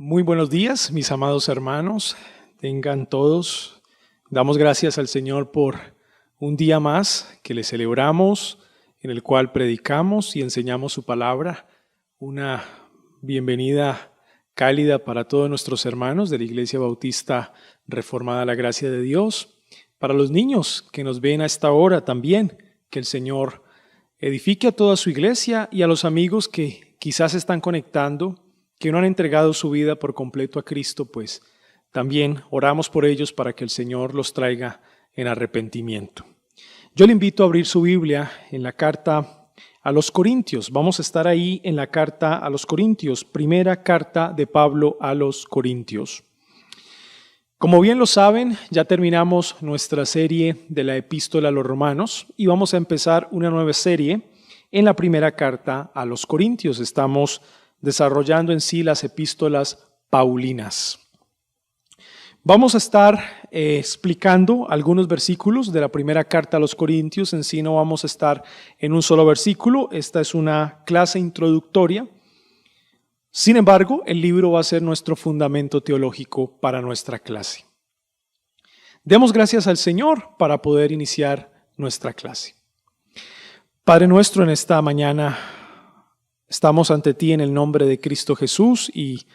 Muy buenos días, mis amados hermanos. Tengan todos. Damos gracias al Señor por un día más que le celebramos, en el cual predicamos y enseñamos su palabra. Una bienvenida cálida para todos nuestros hermanos de la Iglesia Bautista Reformada a la Gracia de Dios. Para los niños que nos ven a esta hora también, que el Señor edifique a toda su iglesia y a los amigos que quizás se están conectando, que no han entregado su vida por completo a Cristo, pues también oramos por ellos para que el Señor los traiga en arrepentimiento. Yo le invito a abrir su Biblia en la carta a los Corintios. Vamos a estar ahí en la carta a los Corintios, primera carta de Pablo a los Corintios. Como bien lo saben, ya terminamos nuestra serie de la epístola a los Romanos y vamos a empezar una nueva serie en la primera carta a los Corintios. Estamos desarrollando en sí las epístolas paulinas. Vamos a estar explicando algunos versículos de la primera carta a los Corintios. En sí no vamos a estar en un solo versículo. Esta es una clase introductoria. Sin embargo, el libro va a ser nuestro fundamento teológico para nuestra clase. Demos gracias al Señor para poder iniciar nuestra clase. Padre nuestro, en esta mañana estamos ante ti en el nombre de Cristo Jesús y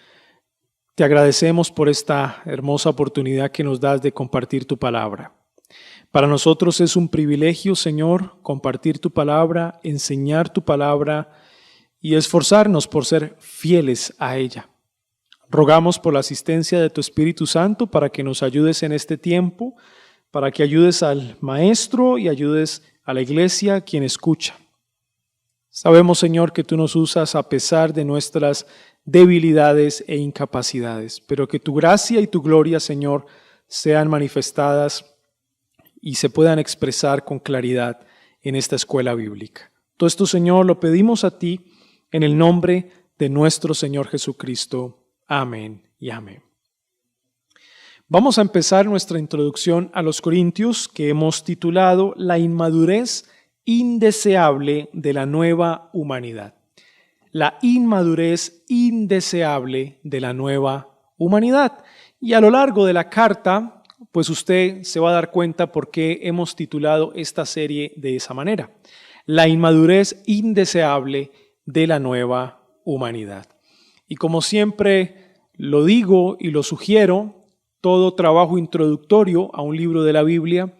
te agradecemos por esta hermosa oportunidad que nos das de compartir tu palabra. Para nosotros es un privilegio, Señor, compartir tu palabra, enseñar tu palabra y esforzarnos por ser fieles a ella. Rogamos por la asistencia de tu Espíritu Santo para que nos ayudes en este tiempo, para que ayudes al maestro y ayudes a la iglesia quien escucha. Sabemos, Señor, que tú nos usas a pesar de nuestras debilidades e incapacidades, pero que tu gracia y tu gloria, Señor, sean manifestadas y se puedan expresar con claridad en esta escuela bíblica. Todo esto, Señor, lo pedimos a ti en el nombre de nuestro Señor Jesucristo. Amén y amén. Vamos a empezar nuestra introducción a los Corintios que hemos titulado La inmadurez indeseable de la nueva humanidad. La inmadurez indeseable de la nueva humanidad. Y a lo largo de la carta, pues usted se va a dar cuenta por qué hemos titulado esta serie de esa manera. La inmadurez indeseable de la nueva humanidad. Y como siempre lo digo y lo sugiero, todo trabajo introductorio a un libro de la Biblia,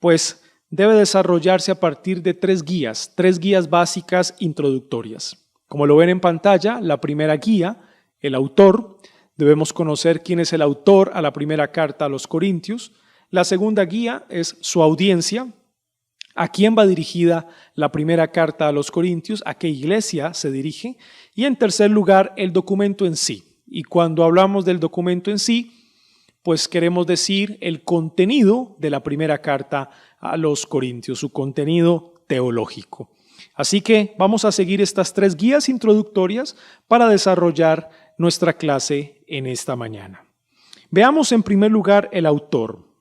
pues debe desarrollarse a partir de tres guías básicas introductorias. Como lo ven en pantalla, la primera guía, el autor, debemos conocer quién es el autor a la primera carta a los Corintios. La segunda guía es su audiencia, a quién va dirigida la primera carta a los Corintios, a qué iglesia se dirige. Y en tercer lugar, el documento en sí. Y cuando hablamos del documento en sí, pues queremos decir el contenido de la primera carta a los Corintios, su contenido teológico. Así que vamos a seguir estas tres guías introductorias para desarrollar nuestra clase en esta mañana. Veamos en primer lugar el autor.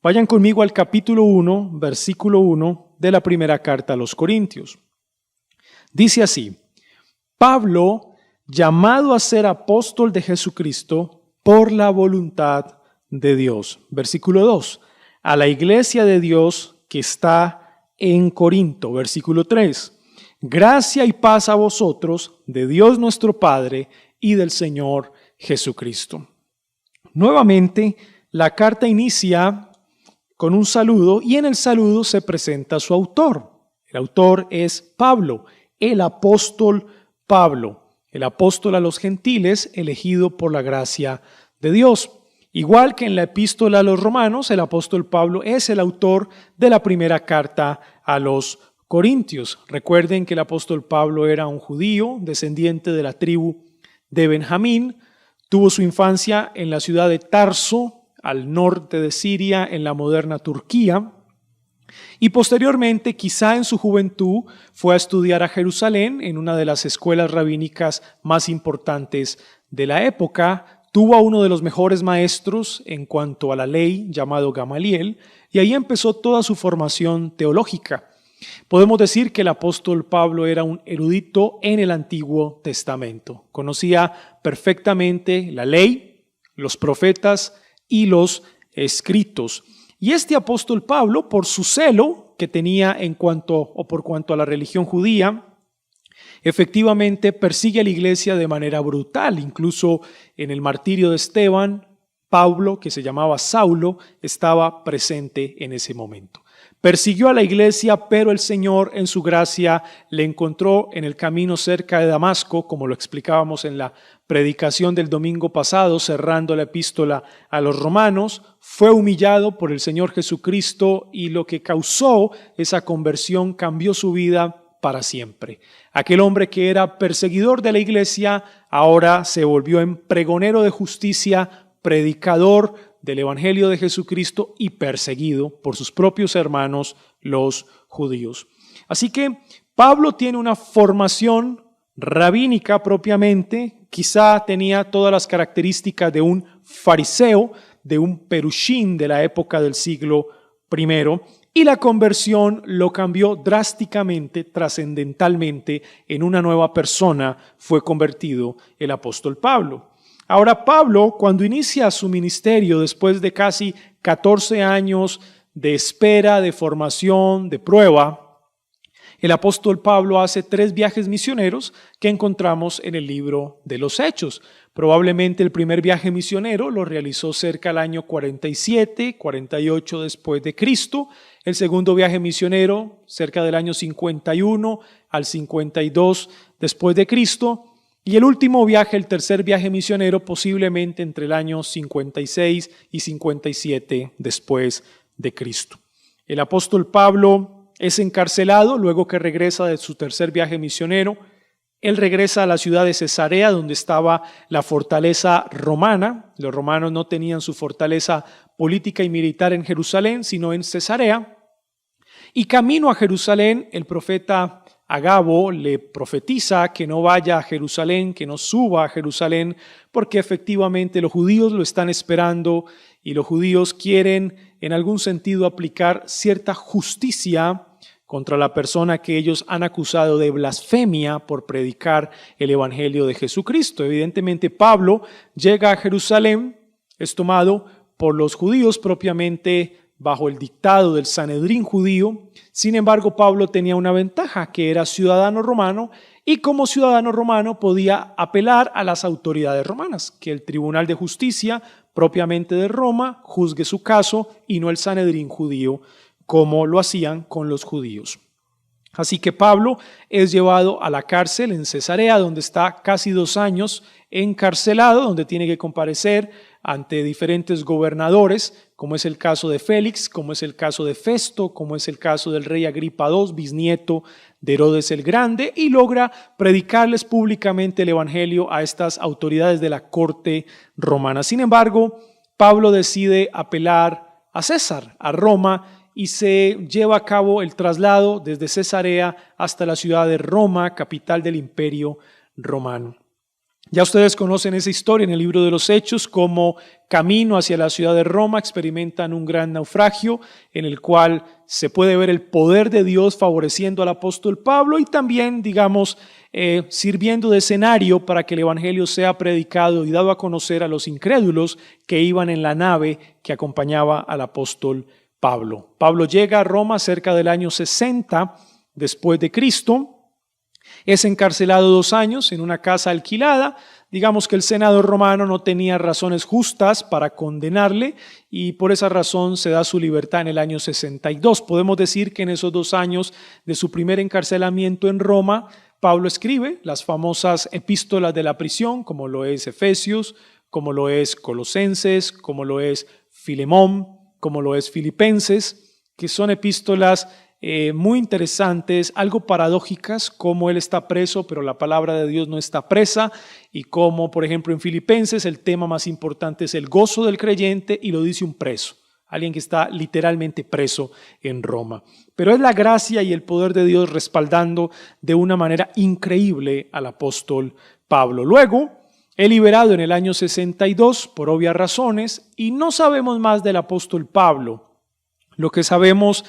Vayan conmigo al capítulo 1, versículo 1 de la primera carta a los Corintios. Dice así: Pablo, llamado a ser apóstol de Jesucristo por la voluntad de Dios. Versículo 2. A la iglesia de Dios que está en Corinto. Versículo 3. Gracia y paz a vosotros, de Dios nuestro Padre y del Señor Jesucristo. Nuevamente, la carta inicia con un saludo y en el saludo se presenta su autor. El autor es Pablo, el apóstol Pablo, el apóstol a los gentiles elegido por la gracia de Dios. Igual que en la epístola a los Romanos, el apóstol Pablo es el autor de la primera carta a los Corintios. Recuerden que el apóstol Pablo era un judío, descendiente de la tribu de Benjamín, tuvo su infancia en la ciudad de Tarso, al norte de Siria, en la moderna Turquía, y posteriormente, quizá en su juventud, fue a estudiar a Jerusalén, en una de las escuelas rabínicas más importantes de la época. Tuvo a uno de los mejores maestros en cuanto a la ley, llamado Gamaliel, y ahí empezó toda su formación teológica. Podemos decir que el apóstol Pablo era un erudito en el Antiguo Testamento. Conocía perfectamente la ley, los profetas y los escritos. Y este apóstol Pablo, por su celo que tenía por cuanto a la religión judía, efectivamente persigue a la iglesia de manera brutal. Incluso en el martirio de Esteban, Pablo, que se llamaba Saulo, estaba presente en ese momento. Persiguió a la iglesia, pero el Señor en su gracia le encontró en el camino cerca de Damasco, como lo explicábamos en la predicación del domingo pasado, cerrando la epístola a los romanos. Fue humillado por el Señor Jesucristo y lo que causó esa conversión cambió su vida para siempre. Aquel hombre que era perseguidor de la iglesia ahora se volvió en pregonero de justicia, predicador del Evangelio de Jesucristo y perseguido por sus propios hermanos, los judíos. Así que Pablo tiene una formación rabínica propiamente, quizá tenía todas las características de un fariseo, de un perushín de la época del siglo I, y la conversión lo cambió drásticamente, trascendentalmente, en una nueva persona fue convertido el apóstol Pablo. Ahora Pablo, cuando inicia su ministerio después de casi 14 años de espera, de formación, de prueba, el apóstol Pablo hace 3 viajes misioneros que encontramos en el libro de los Hechos. Probablemente el primer viaje misionero lo realizó cerca del año 47, 48 después de Cristo. El segundo viaje misionero cerca del año 51 al 52 después de Cristo. Y el último viaje, el tercer viaje misionero, posiblemente entre el año 56 y 57 después de Cristo. El apóstol Pablo es encarcelado luego que regresa de su tercer viaje misionero. Él regresa a la ciudad de Cesarea, donde estaba la fortaleza romana. Los romanos no tenían su fortaleza política y militar en Jerusalén, sino en Cesarea. Y camino a Jerusalén, el profeta Agabo le profetiza que no vaya a Jerusalén, que no suba a Jerusalén, porque efectivamente los judíos lo están esperando y los judíos quieren en algún sentido aplicar cierta justicia contra la persona que ellos han acusado de blasfemia por predicar el Evangelio de Jesucristo. Evidentemente Pablo llega a Jerusalén, es tomado por los judíos propiamente bajo el dictado del Sanedrín judío. Sin embargo, Pablo tenía una ventaja, que era ciudadano romano, y como ciudadano romano podía apelar a las autoridades romanas, que el Tribunal de Justicia propiamente de Roma juzgue su caso y no el Sanedrín judío, como lo hacían con los judíos. Así que Pablo es llevado a la cárcel en Cesarea, donde está casi 2 años encarcelado, donde tiene que comparecer ante diferentes gobernadores, como es el caso de Félix, como es el caso de Festo, como es el caso del rey Agripa II, bisnieto de Herodes el Grande, y logra predicarles públicamente el evangelio a estas autoridades de la corte romana. Sin embargo, Pablo decide apelar a César, a Roma, y se lleva a cabo el traslado desde Cesarea hasta la ciudad de Roma, capital del Imperio Romano. Ya ustedes conocen esa historia en el libro de los Hechos, como camino hacia la ciudad de Roma experimentan un gran naufragio en el cual se puede ver el poder de Dios favoreciendo al apóstol Pablo y también, sirviendo de escenario para que el evangelio sea predicado y dado a conocer a los incrédulos que iban en la nave que acompañaba al apóstol Pablo. Pablo llega a Roma cerca del año 60 después de Cristo. Es encarcelado 2 años en una casa alquilada. Digamos que el Senado romano no tenía razones justas para condenarle y por esa razón se da su libertad en el año 62. Podemos decir que en esos 2 años de su primer encarcelamiento en Roma, Pablo escribe las famosas epístolas de la prisión, como lo es Efesios, como lo es Colosenses, como lo es Filemón, como lo es Filipenses, que son epístolas muy interesantes, algo paradójicas, como él está preso, pero la palabra de Dios no está presa, y como, por ejemplo, en Filipenses el tema más importante es el gozo del creyente, y lo dice un preso, alguien que está literalmente preso en Roma. Pero es la gracia y el poder de Dios respaldando de una manera increíble al apóstol Pablo. Luego, es liberado en el año 62 por obvias razones, y no sabemos más del apóstol Pablo. Lo que sabemos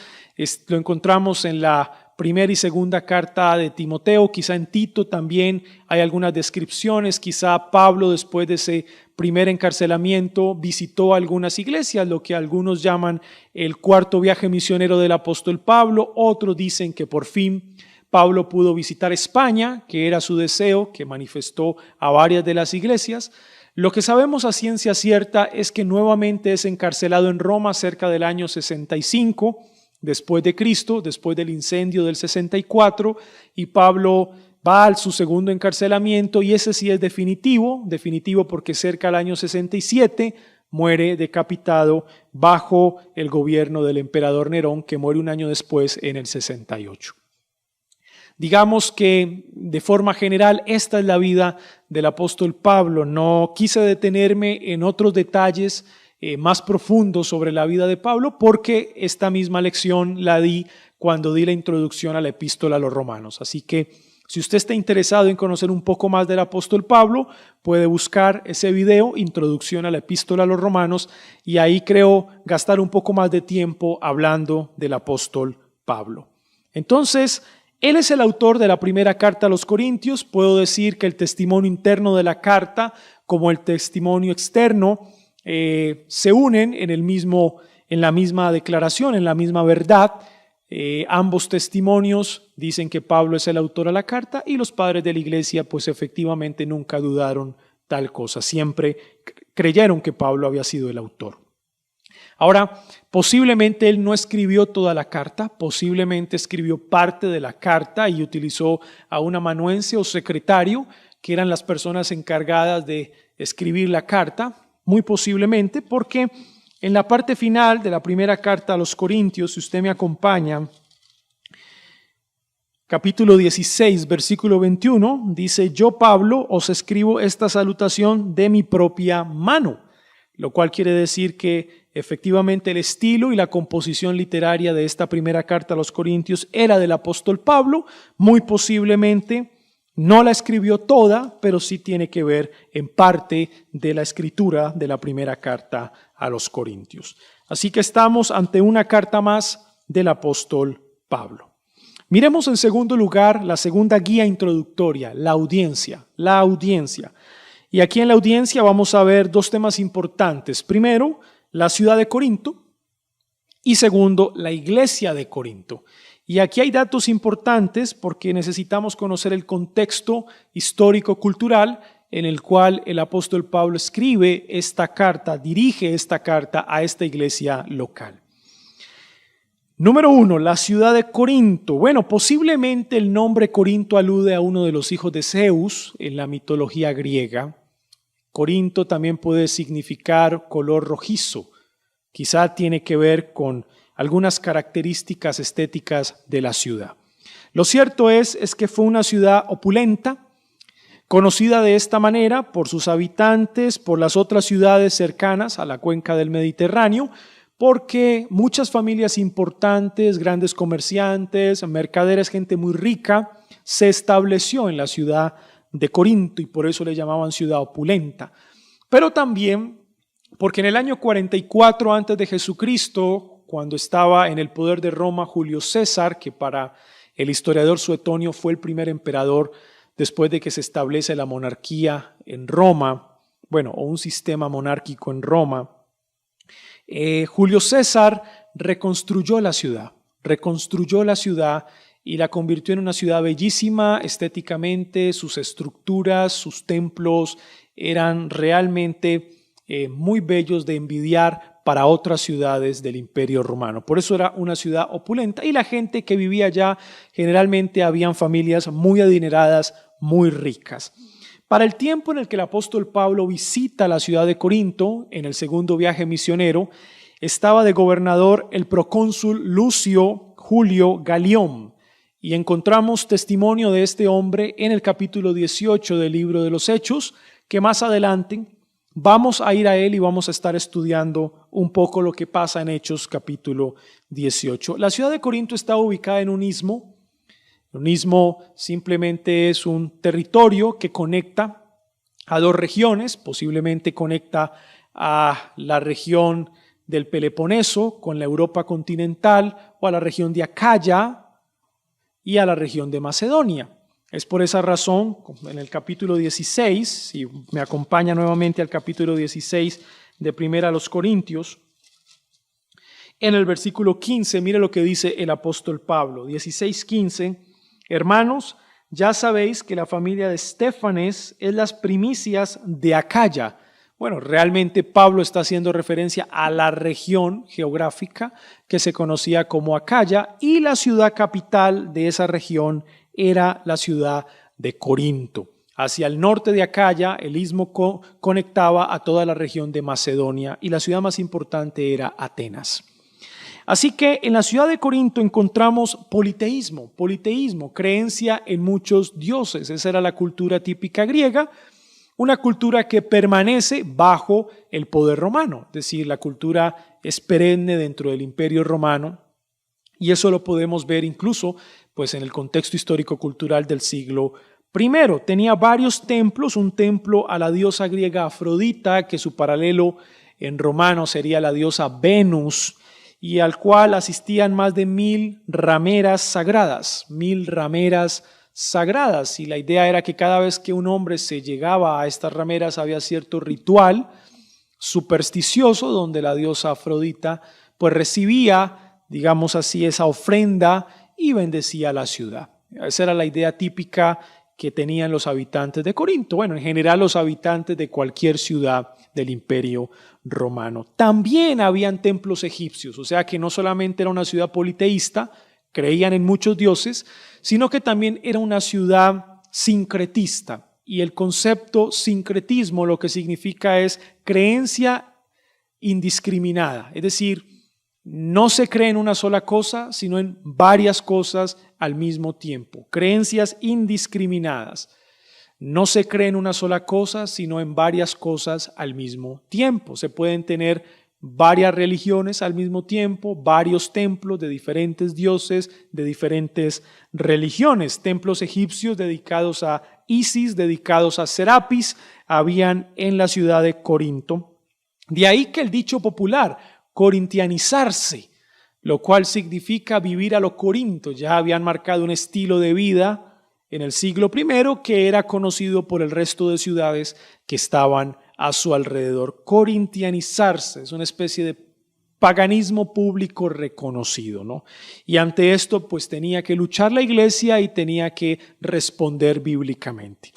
lo encontramos en la primera y segunda carta de Timoteo, quizá en Tito también hay algunas descripciones, quizá Pablo después de ese primer encarcelamiento visitó algunas iglesias, lo que algunos llaman el cuarto viaje misionero del apóstol Pablo, otros dicen que por fin Pablo pudo visitar España, que era su deseo, que manifestó a varias de las iglesias. Lo que sabemos a ciencia cierta es que nuevamente es encarcelado en Roma cerca del año 65 después de Cristo, después del incendio del 64, y Pablo va a su segundo encarcelamiento, y ese sí es definitivo porque cerca del año 67 muere decapitado bajo el gobierno del emperador Nerón, que muere un año después en el 68. Digamos que de forma general esta es la vida del apóstol Pablo. No quise detenerme en otros detalles más profundos sobre la vida de Pablo porque esta misma lección la di cuando di la introducción a la epístola a los romanos. Así que si usted está interesado en conocer un poco más del apóstol Pablo, puede buscar ese video, Introducción a la epístola a los romanos, y ahí creo gastar un poco más de tiempo hablando del apóstol Pablo. Entonces, él es el autor de la primera carta a los Corintios. Puedo decir que el testimonio interno de la carta como el testimonio externo se unen en la misma declaración, en la misma verdad. Ambos testimonios dicen que Pablo es el autor de la carta, y los padres de la iglesia pues efectivamente nunca dudaron tal cosa. Siempre creyeron que Pablo había sido el autor. Ahora, posiblemente él no escribió toda la carta, posiblemente escribió parte de la carta y utilizó a un amanuense o secretario, que eran las personas encargadas de escribir la carta, muy posiblemente, porque en la parte final de la primera carta a los Corintios, si usted me acompaña, capítulo 16, versículo 21, dice: yo, Pablo, os escribo esta salutación de mi propia mano, lo cual quiere decir que efectivamente el estilo y la composición literaria de esta primera carta a los Corintios era del apóstol Pablo. Muy posiblemente no la escribió toda, pero sí tiene que ver en parte de la escritura de la primera carta a los Corintios. Así que estamos ante una carta más del apóstol Pablo. Miremos en segundo lugar la segunda guía introductoria, la audiencia. La audiencia. Y aquí en la audiencia vamos a ver dos temas importantes. Primero, la ciudad de Corinto, y segundo, la iglesia de Corinto. Y aquí hay datos importantes porque necesitamos conocer el contexto histórico-cultural en el cual el apóstol Pablo escribe esta carta, dirige esta carta a esta iglesia local. Número 1, la ciudad de Corinto. Bueno, posiblemente el nombre Corinto alude a uno de los hijos de Zeus en la mitología griega. Corinto también puede significar color rojizo. Quizá tiene que ver con algunas características estéticas de la ciudad. Lo cierto es que fue una ciudad opulenta, conocida de esta manera por sus habitantes, por las otras ciudades cercanas a la cuenca del Mediterráneo, porque muchas familias importantes, grandes comerciantes, mercaderes, gente muy rica, se estableció en la ciudad de Corinto y por eso le llamaban ciudad opulenta. Pero también porque en el año 44 antes de Jesucristo, cuando estaba en el poder de Roma Julio César, que para el historiador Suetonio fue el primer emperador después de que se establece la monarquía en Roma, o un sistema monárquico en Roma, Julio César reconstruyó la ciudad y la convirtió en una ciudad bellísima estéticamente. Sus estructuras, sus templos eran realmente muy bellos de envidiar para otras ciudades del Imperio Romano. Por eso era una ciudad opulenta y la gente que vivía allá generalmente habían familias muy adineradas, muy ricas. Para el tiempo en el que el apóstol Pablo visita la ciudad de Corinto, en el segundo viaje misionero, estaba de gobernador el procónsul Lucio Julio Galión, y encontramos testimonio de este hombre en el capítulo 18 del libro de los Hechos, que más adelante vamos a ir a él y vamos a estar estudiando un poco lo que pasa en Hechos capítulo 18. La ciudad de Corinto está ubicada en un istmo. Un istmo simplemente es un territorio que conecta a dos regiones, posiblemente conecta a la región del Peloponeso con la Europa continental o a la región de Acaya y a la región de Macedonia. Es por esa razón, en el capítulo 16, si me acompaña nuevamente al capítulo 16 de Primera a los Corintios, en el versículo 15, mire lo que dice el apóstol Pablo, 16:15, hermanos, ya sabéis que la familia de Estéfanes es las primicias de Acaya. Bueno, realmente Pablo está haciendo referencia a la región geográfica que se conocía como Acaya y la ciudad capital de esa región era la ciudad de Corinto. Hacia el norte de Acaya, el istmo conectaba a toda la región de Macedonia y la ciudad más importante era Atenas. Así que en la ciudad de Corinto encontramos politeísmo, creencia en muchos dioses. Esa era la cultura típica griega, una cultura que permanece bajo el poder romano, es decir, la cultura es perenne dentro del Imperio Romano y eso lo podemos ver incluso pues, en el contexto histórico-cultural del siglo I. Tenía varios templos, un templo a la diosa griega Afrodita, que su paralelo en romano sería la diosa Venus, y al cual asistían más de 1000 rameras sagradas, y la idea era que cada vez que un hombre se llegaba a estas rameras había cierto ritual supersticioso donde la diosa Afrodita pues recibía, digamos así, esa ofrenda y bendecía la ciudad. Esa era la idea típica que tenían los habitantes de Corinto, bueno, en general los habitantes de cualquier ciudad del Imperio Romano. También habían templos egipcios, o sea que no solamente era una ciudad politeísta, creían en muchos dioses, sino que también era una ciudad sincretista. Y el concepto sincretismo lo que significa es creencia indiscriminada, es decir, no se cree en una sola cosa, sino en varias cosas al mismo tiempo. Creencias indiscriminadas. No se cree en una sola cosa, sino en varias cosas al mismo tiempo. Se pueden tener varias religiones al mismo tiempo, varios templos de diferentes dioses, de diferentes religiones. Templos egipcios dedicados a Isis, dedicados a Serapis, habían en la ciudad de Corinto. De ahí que el dicho popular, corintianizarse, lo cual significa vivir a lo corinto. Ya habían marcado un estilo de vida en el siglo I que era conocido por el resto de ciudades que estaban a su alrededor. Corintianizarse es una especie de paganismo público reconocido, ¿no? Y ante esto pues tenía que luchar la iglesia y tenía que responder bíblicamente.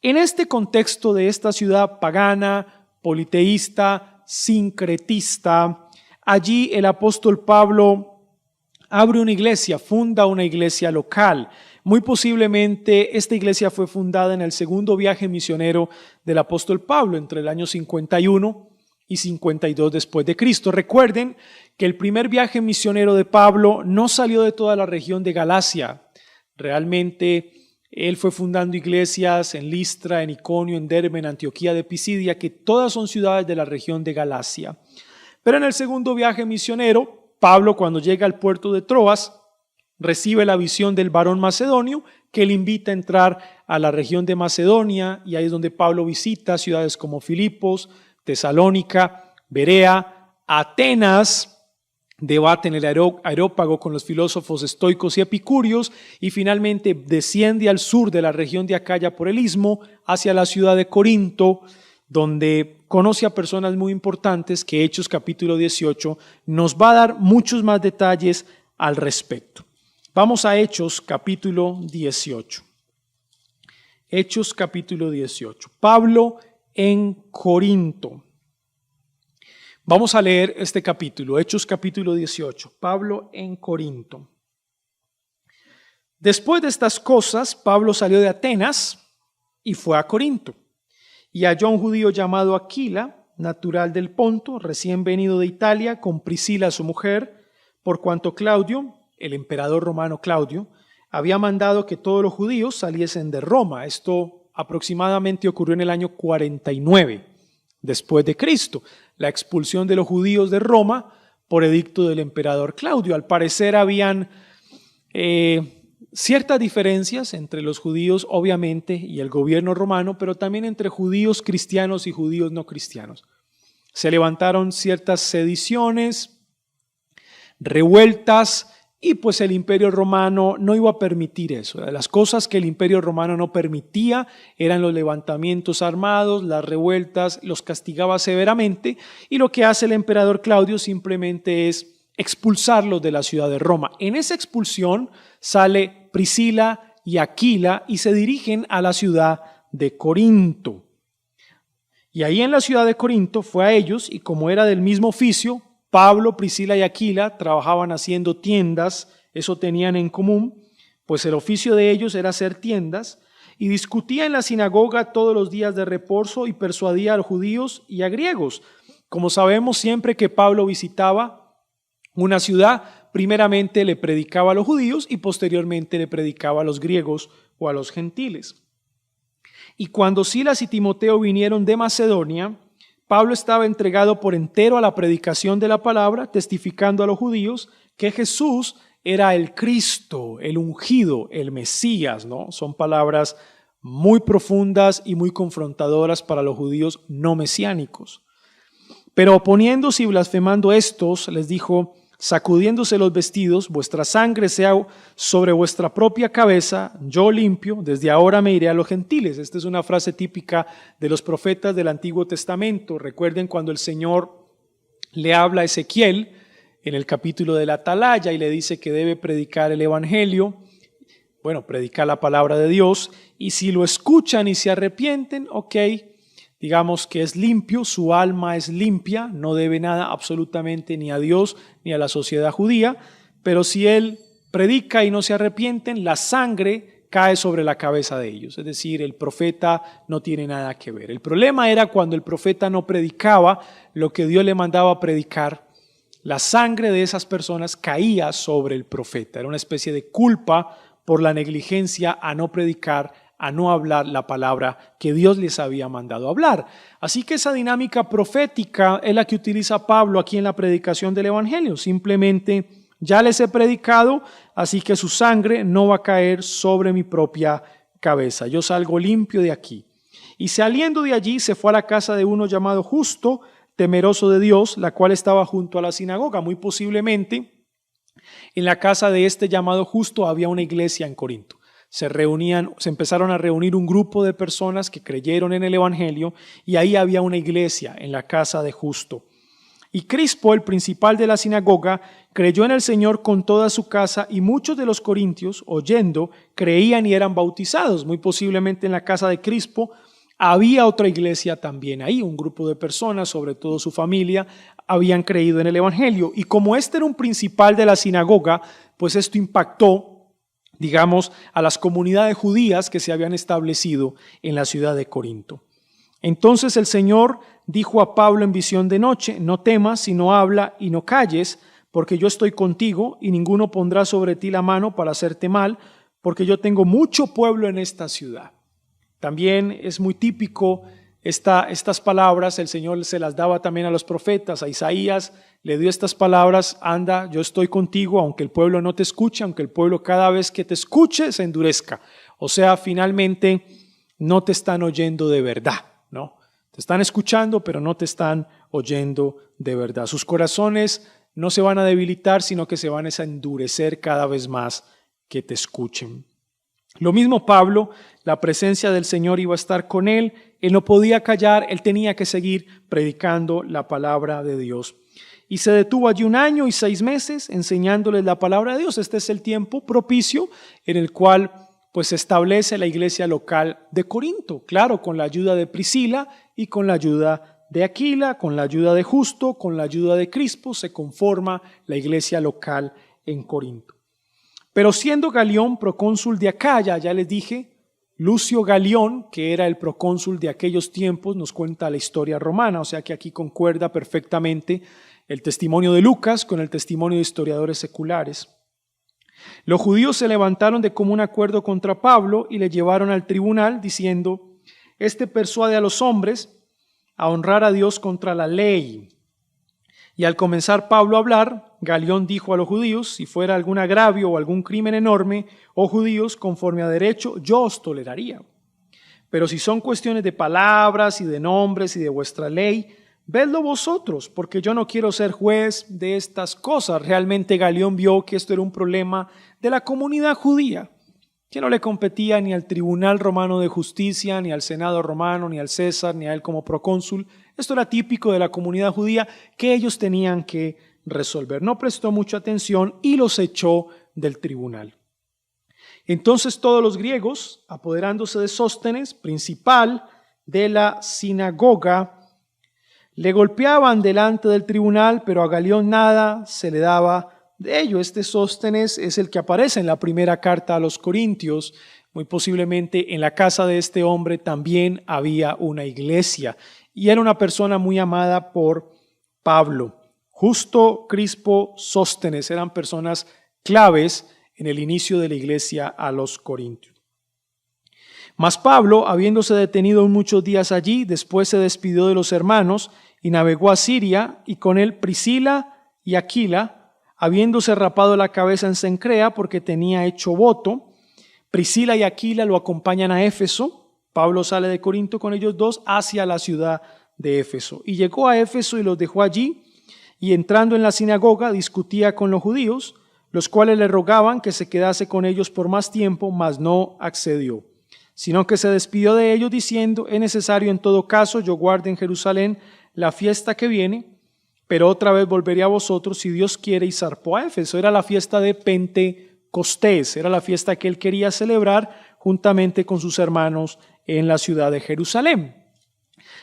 En este contexto de esta ciudad pagana, politeísta, sincretista, allí el apóstol Pablo abre una iglesia, funda una iglesia local. Muy posiblemente esta iglesia fue fundada en el segundo viaje misionero del apóstol Pablo, entre el año 51 y 52 después de Cristo. Recuerden que el primer viaje misionero de Pablo no salió de toda la región de Galacia. Realmente él fue fundando iglesias en Listra, en Iconio, en Derbe, en Antioquía de Pisidia, que todas son ciudades de la región de Galacia. Pero en el segundo viaje misionero, Pablo, cuando llega al puerto de Troas, recibe la visión del varón macedonio que le invita a entrar a la región de Macedonia, y ahí es donde Pablo visita ciudades como Filipos, Tesalónica, Berea, Atenas, debate en el Areópago con los filósofos estoicos y epicúreos, y finalmente desciende al sur de la región de Acaya por el istmo hacia la ciudad de Corinto, donde conoce a personas muy importantes que Hechos capítulo 18 nos va a dar muchos más detalles al respecto. Vamos a Hechos capítulo 18. Hechos capítulo 18. Pablo en Corinto. Vamos a leer este capítulo, Hechos capítulo 18. Pablo en Corinto. Después de estas cosas, Pablo salió de Atenas y fue a Corinto. Y halló a un judío llamado Aquila, natural del Ponto, recién venido de Italia, con Priscila su mujer, por cuanto Claudio, el emperador romano Claudio, había mandado que todos los judíos saliesen de Roma. Esto aproximadamente ocurrió en el año 49 después de Cristo, la expulsión de los judíos de Roma por edicto del emperador Claudio. Al parecer habían ciertas diferencias entre los judíos, obviamente, y el gobierno romano, pero también entre judíos cristianos y judíos no cristianos. Se levantaron ciertas sediciones, revueltas, y pues el Imperio Romano no iba a permitir eso. Las cosas que el Imperio Romano no permitía eran los levantamientos armados, las revueltas, los castigaba severamente, y lo que hace el emperador Claudio simplemente es expulsarlos de la ciudad de Roma. En esa expulsión sale Priscila y Aquila y se dirigen a la ciudad de Corinto. Y ahí en la ciudad de Corinto fue a ellos, y como era del mismo oficio, Pablo, Priscila y Aquila trabajaban haciendo tiendas, eso tenían en común, pues el oficio de ellos era hacer tiendas, y discutía en la sinagoga todos los días de reposo y persuadía a los judíos y a griegos. Como sabemos, siempre que Pablo visitaba una ciudad, primeramente le predicaba a los judíos y posteriormente le predicaba a los griegos o a los gentiles. Y cuando Silas y Timoteo vinieron de Macedonia, Pablo estaba entregado por entero a la predicación de la palabra, testificando a los judíos que Jesús era el Cristo, el ungido, el Mesías, ¿no? Son palabras muy profundas y muy confrontadoras para los judíos no mesiánicos. Pero oponiéndose y blasfemando estos, les dijo: sacudiéndose los vestidos, vuestra sangre sea sobre vuestra propia cabeza, yo limpio, desde ahora me iré a los gentiles. Esta es una frase típica de los profetas del Antiguo Testamento. Recuerden cuando el Señor le habla a Ezequiel en el capítulo de la Atalaya y le dice que debe predicar el Evangelio, predicar la palabra de Dios, y si lo escuchan y se arrepienten, digamos que es limpio, su alma es limpia, no debe nada absolutamente ni a Dios ni a la sociedad judía, pero si él predica y no se arrepienten, la sangre cae sobre la cabeza de ellos, es decir, el profeta no tiene nada que ver. El problema era cuando el profeta no predicaba lo que Dios le mandaba a predicar, la sangre de esas personas caía sobre el profeta, era una especie de culpa por la negligencia a no predicar, a no hablar la palabra que Dios les había mandado hablar. Así que esa dinámica profética es la que utiliza Pablo aquí en la predicación del Evangelio. Simplemente, ya les he predicado, así que su sangre no va a caer sobre mi propia cabeza. Yo salgo limpio de aquí. Y saliendo de allí, se fue a la casa de uno llamado Justo, temeroso de Dios, la cual estaba junto a la sinagoga. Muy posiblemente, en la casa de este llamado Justo había una iglesia en Corinto. Se empezaron a reunir un grupo de personas que creyeron en el Evangelio y ahí había una iglesia en la casa de Justo. Y Crispo, el principal de la sinagoga, creyó en el Señor con toda su casa y muchos de los corintios, oyendo, creían y eran bautizados. Muy posiblemente en la casa de Crispo había otra iglesia también ahí, un grupo de personas, sobre todo su familia, habían creído en el Evangelio. Y como este era un principal de la sinagoga, pues esto impactó, digamos, a las comunidades judías que se habían establecido en la ciudad de Corinto. Entonces el Señor dijo a Pablo en visión de noche: no temas, sino habla y no calles, porque yo estoy contigo y ninguno pondrá sobre ti la mano para hacerte mal, porque yo tengo mucho pueblo en esta ciudad. También es muy típico estas palabras, el Señor se las daba también a los profetas. A Isaías le dio estas palabras: anda, yo estoy contigo, aunque el pueblo no te escuche, aunque el pueblo cada vez que te escuche se endurezca. O sea, finalmente no te están oyendo de verdad, ¿no? Te están escuchando, pero no te están oyendo de verdad. Sus corazones no se van a debilitar, sino que se van a endurecer cada vez más que te escuchen. Lo mismo Pablo, la presencia del Señor iba a estar con él no podía callar, él tenía que seguir predicando la palabra de Dios. Y se detuvo allí 1 año y 6 meses enseñándoles la palabra de Dios. Este es el tiempo propicio en el cual pues se establece la iglesia local de Corinto, claro, con la ayuda de Priscila y con la ayuda de Aquila, con la ayuda de Justo, con la ayuda de Crispo, se conforma la iglesia local en Corinto. Pero siendo Galión procónsul de Acaya, ya les dije, Lucio Galión, que era el procónsul de aquellos tiempos, nos cuenta la historia romana, o sea que aquí concuerda perfectamente el testimonio de Lucas con el testimonio de historiadores seculares. Los judíos se levantaron de común acuerdo contra Pablo y le llevaron al tribunal diciendo: este persuade a los hombres a honrar a Dios contra la ley. Y al comenzar Pablo a hablar, Galión dijo a los judíos: si fuera algún agravio o algún crimen enorme, oh judíos, conforme a derecho, yo os toleraría. Pero si son cuestiones de palabras y de nombres y de vuestra ley, vedlo vosotros, porque yo no quiero ser juez de estas cosas. Realmente Galión vio que esto era un problema de la comunidad judía, que no le competía ni al tribunal romano de justicia, ni al senado romano, ni al César, ni a él como procónsul. Esto era típico de la comunidad judía que ellos tenían que resolver. No prestó mucha atención y los echó del tribunal. Entonces todos los griegos, apoderándose de Sóstenes, principal de la sinagoga, le golpeaban delante del tribunal, pero a Galión nada se le daba de ello. Este Sóstenes es el que aparece en la primera carta a los Corintios. Muy posiblemente en la casa de este hombre también había una iglesia y era una persona muy amada por Pablo. Justo, Crispo, Sóstenes eran personas claves en el inicio de la iglesia a los Corintios. Mas Pablo, habiéndose detenido muchos días allí, después se despidió de los hermanos y navegó a Siria, y con él Priscila y Aquila, habiéndose rapado la cabeza en Cencrea porque tenía hecho voto. Priscila y Aquila lo acompañan a Éfeso. Pablo sale de Corinto con ellos dos hacia la ciudad de Éfeso. Y llegó a Éfeso y los dejó allí, y entrando en la sinagoga discutía con los judíos, los cuales le rogaban que se quedase con ellos por más tiempo, mas no accedió, sino que se despidió de ellos diciendo: es necesario en todo caso yo guarde en Jerusalén la fiesta que viene, pero otra vez volveré a vosotros si Dios quiere. Y zarpó a Éfeso. Era la fiesta de Pentecostés, era la fiesta que él quería celebrar juntamente con sus hermanos en la ciudad de Jerusalén.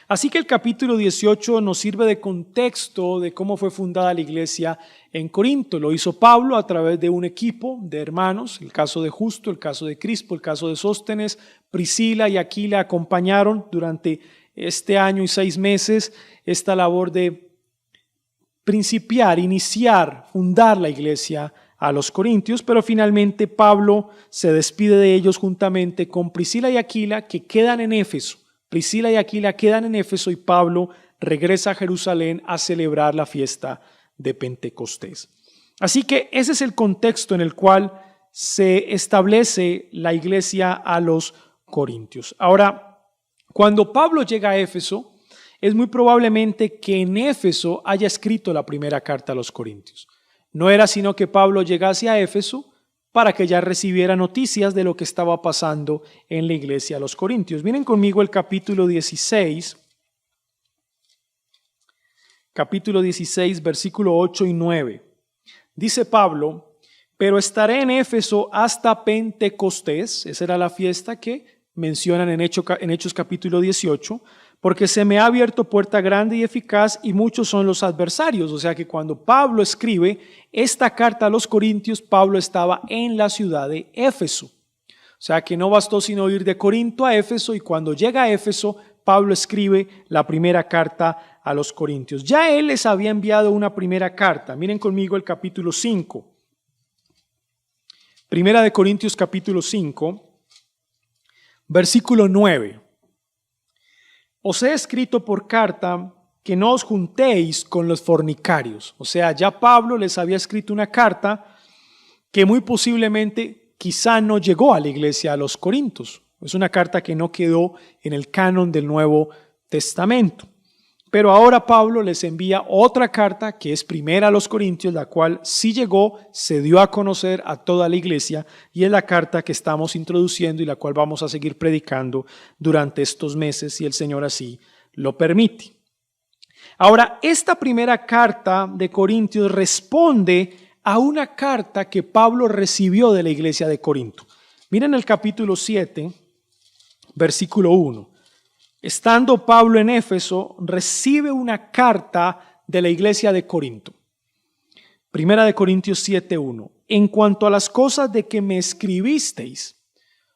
Así que el capítulo 18 nos sirve de contexto de cómo fue fundada la iglesia en Corinto. Lo hizo Pablo a través de un equipo de hermanos, el caso de Justo, el caso de Crispo, el caso de Sóstenes. Priscila y Aquila acompañaron durante este año y 6 meses esta labor de principiar, iniciar, fundar la iglesia a los Corintios, pero finalmente Pablo se despide de ellos juntamente con Priscila y Aquila, que quedan en Éfeso. Priscila y Aquila quedan en Éfeso y Pablo regresa a Jerusalén a celebrar la fiesta de Pentecostés. Así que ese es el contexto en el cual se establece la iglesia a los Corintios. Ahora, cuando Pablo llega a Éfeso, es muy probablemente que en Éfeso haya escrito la primera carta a los Corintios. No era sino que Pablo llegase a Éfeso para que ya recibiera noticias de lo que estaba pasando en la iglesia a los Corintios. Miren conmigo el capítulo 16, versículo 8 y 9. Dice Pablo: pero estaré en Éfeso hasta Pentecostés. Esa era la fiesta que mencionan en Hechos capítulo 18, porque se me ha abierto puerta grande y eficaz y muchos son los adversarios. O sea que cuando Pablo escribe esta carta a los Corintios, Pablo estaba en la ciudad de Éfeso. O sea que no bastó sino ir de Corinto a Éfeso, y cuando llega a Éfeso, Pablo escribe la primera carta a los Corintios. Ya él les había enviado una primera carta. Miren conmigo el capítulo 5. Primera de Corintios capítulo 5, versículo 9. Os he escrito por carta que no os juntéis con los fornicarios. O sea, ya Pablo les había escrito una carta que muy posiblemente quizá no llegó a la iglesia a los Corintios. Es una carta que no quedó en el canon del Nuevo Testamento. Pero ahora Pablo les envía otra carta que es primera a los Corintios, la cual sí llegó, se dio a conocer a toda la iglesia, y es la carta que estamos introduciendo y la cual vamos a seguir predicando durante estos meses, si el Señor así lo permite. Ahora, esta primera carta de Corintios responde a una carta que Pablo recibió de la iglesia de Corinto. Miren el capítulo 7, versículo 1. Estando Pablo en Éfeso, recibe una carta de la iglesia de Corinto. Primera de Corintios 7:1. En cuanto a las cosas de que me escribisteis.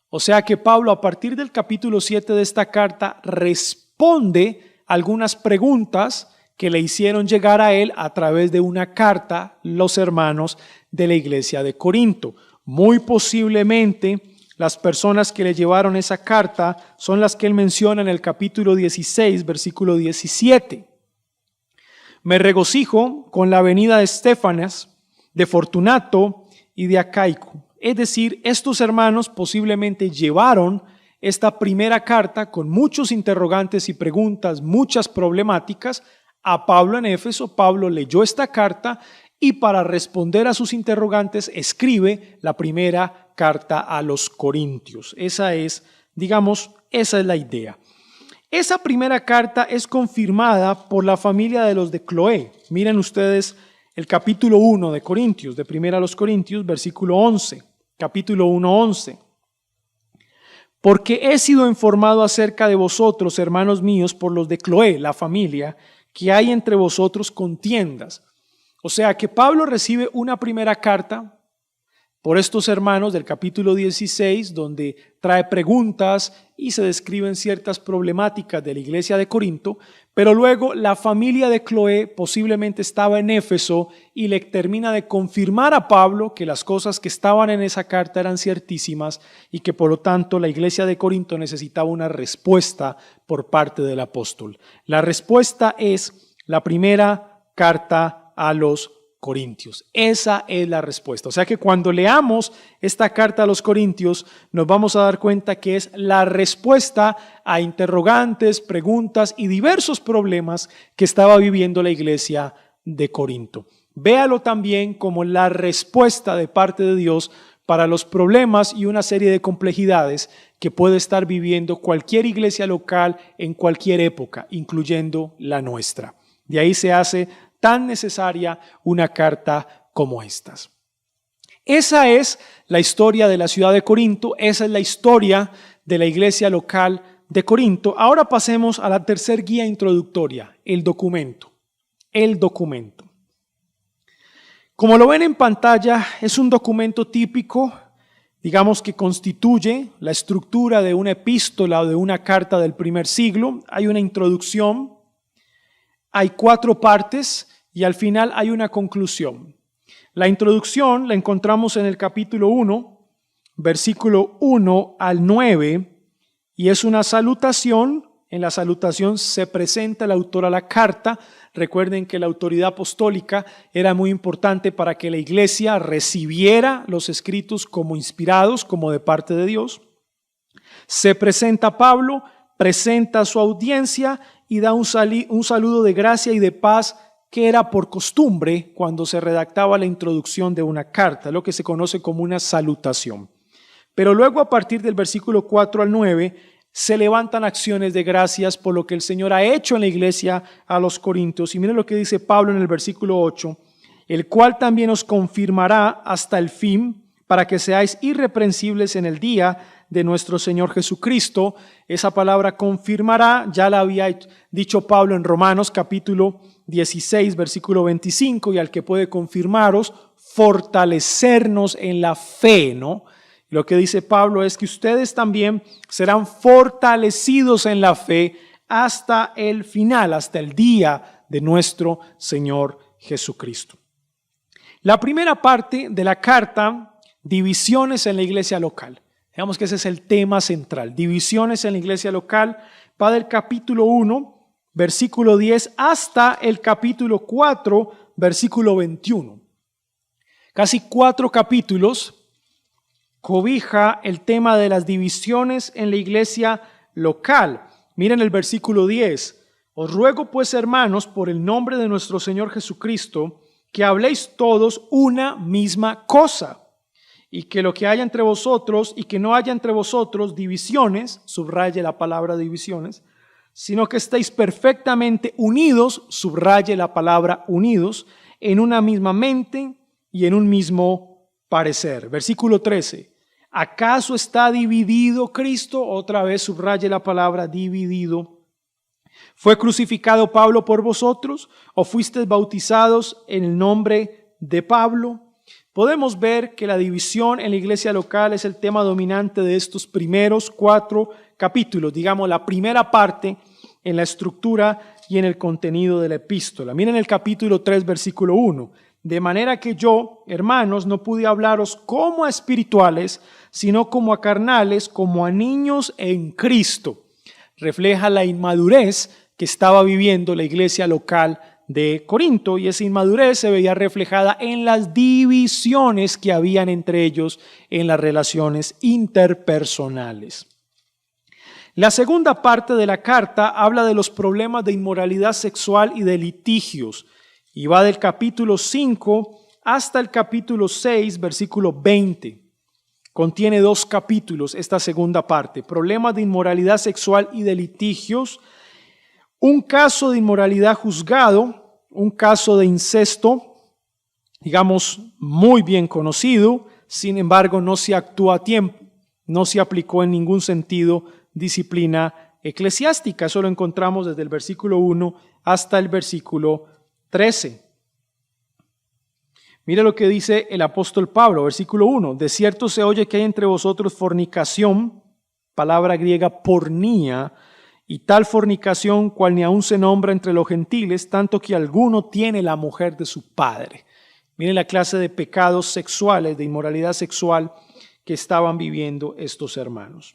O sea que Pablo, a partir del capítulo 7 de esta carta, responde algunas preguntas que le hicieron llegar a él a través de una carta los hermanos de la iglesia de Corinto. Muy posiblemente las personas que le llevaron esa carta son las que él menciona en el capítulo 16, versículo 17. Me regocijo con la venida de Estéfanas, de Fortunato y de Acaico. Es decir, estos hermanos posiblemente llevaron esta primera carta con muchos interrogantes y preguntas, muchas problemáticas, a Pablo en Éfeso. Pablo leyó esta carta y para responder a sus interrogantes escribe la primera carta a los Corintios. Esa es la idea. Esa primera carta es confirmada por la familia de los de Cloé. Miren ustedes el capítulo 1 de Corintios, de primera a los Corintios, versículo 11, capítulo 1, 11. Porque he sido informado acerca de vosotros, hermanos míos, por los de Cloé, la familia, que hay entre vosotros contiendas. O sea que Pablo recibe una primera carta por estos hermanos del capítulo 16, donde trae preguntas y se describen ciertas problemáticas de la iglesia de Corinto, pero luego la familia de Cloé posiblemente estaba en Éfeso y le termina de confirmar a Pablo que las cosas que estaban en esa carta eran ciertísimas y que por lo tanto la iglesia de Corinto necesitaba una respuesta por parte del apóstol. La respuesta es la primera carta a los Corintios. Esa es la respuesta. O sea que cuando leamos esta carta a los Corintios, nos vamos a dar cuenta que es la respuesta a interrogantes, preguntas y diversos problemas que estaba viviendo la iglesia de Corinto. Véalo también como la respuesta de parte de Dios para los problemas y una serie de complejidades que puede estar viviendo cualquier iglesia local en cualquier época, incluyendo la nuestra. De ahí se hace tan necesaria una carta como estas. Esa es la historia de la ciudad de Corinto, esa es la historia de la iglesia local de Corinto. Ahora pasemos a la tercera guía introductoria, el documento. El documento. Como lo ven en pantalla, es un documento típico, digamos que constituye la estructura de una epístola o de una carta del primer siglo. Hay una introducción, hay 4 partes y al final hay una conclusión. La introducción la encontramos en el capítulo 1, versículo 1 al 9, y es una salutación. En la salutación se presenta el autor a la carta. Recuerden que la autoridad apostólica era muy importante para que la iglesia recibiera los escritos como inspirados, como de parte de Dios. Se presenta Pablo, presenta a su audiencia y da un saludo de gracia y de paz que era por costumbre cuando se redactaba la introducción de una carta, lo que se conoce como una salutación. Pero luego a partir del versículo 4 al 9 se levantan acciones de gracias por lo que el Señor ha hecho en la iglesia a los Corintios. Y miren lo que dice Pablo en el versículo 8, el cual también os confirmará hasta el fin para que seáis irreprensibles en el día de nuestro Señor Jesucristo. Esa palabra confirmará, ya la había dicho Pablo en Romanos capítulo 16, versículo 25, y al que puede confirmaros, fortalecernos en la fe, ¿no? Lo que dice Pablo es que ustedes también serán fortalecidos en la fe hasta el final, hasta el día de nuestro Señor Jesucristo. La primera parte de la carta, divisiones en la iglesia local. Digamos que ese es el tema central. Divisiones en la iglesia local va del capítulo 1, versículo 10, hasta el capítulo 4, versículo 21. Casi 4 capítulos cobija el tema de las divisiones en la iglesia local. Miren el versículo 10. Os ruego pues, hermanos, por el nombre de nuestro Señor Jesucristo, que habléis todos una misma cosa, y que lo que haya entre vosotros y que no haya entre vosotros divisiones, subraye la palabra divisiones, sino que estéis perfectamente unidos, subraye la palabra unidos, en una misma mente y en un mismo parecer. Versículo 13. ¿Acaso está dividido Cristo? Otra vez subraye la palabra dividido. ¿Fue crucificado Pablo por vosotros? ¿O fuisteis bautizados en el nombre de Pablo? Podemos ver que la división en la iglesia local es el tema dominante de estos primeros 4 capítulos, digamos la primera parte en la estructura y en el contenido de la epístola. Miren el capítulo 3, versículo 1. De manera que yo, hermanos, no pude hablaros como a espirituales, sino como a carnales, como a niños en Cristo. Refleja la inmadurez que estaba viviendo la iglesia local de Corinto, y esa inmadurez se veía reflejada en las divisiones que habían entre ellos en las relaciones interpersonales. La segunda parte de la carta habla de los problemas de inmoralidad sexual y de litigios, y va del capítulo 5 hasta el capítulo 6, versículo 20. Contiene 2 capítulos esta segunda parte, problemas de inmoralidad sexual y de litigios, un caso de inmoralidad juzgado, un caso de incesto, digamos, muy bien conocido, sin embargo no se actuó a tiempo, no se aplicó en ningún sentido disciplina eclesiástica. Eso lo encontramos desde el versículo 1 hasta el versículo 13. Mire lo que dice el apóstol Pablo, versículo 1. De cierto se oye que hay entre vosotros fornicación, palabra griega pornía, y tal fornicación cual ni aún se nombra entre los gentiles, tanto que alguno tiene la mujer de su padre. Miren la clase de pecados sexuales, de inmoralidad sexual que estaban viviendo estos hermanos.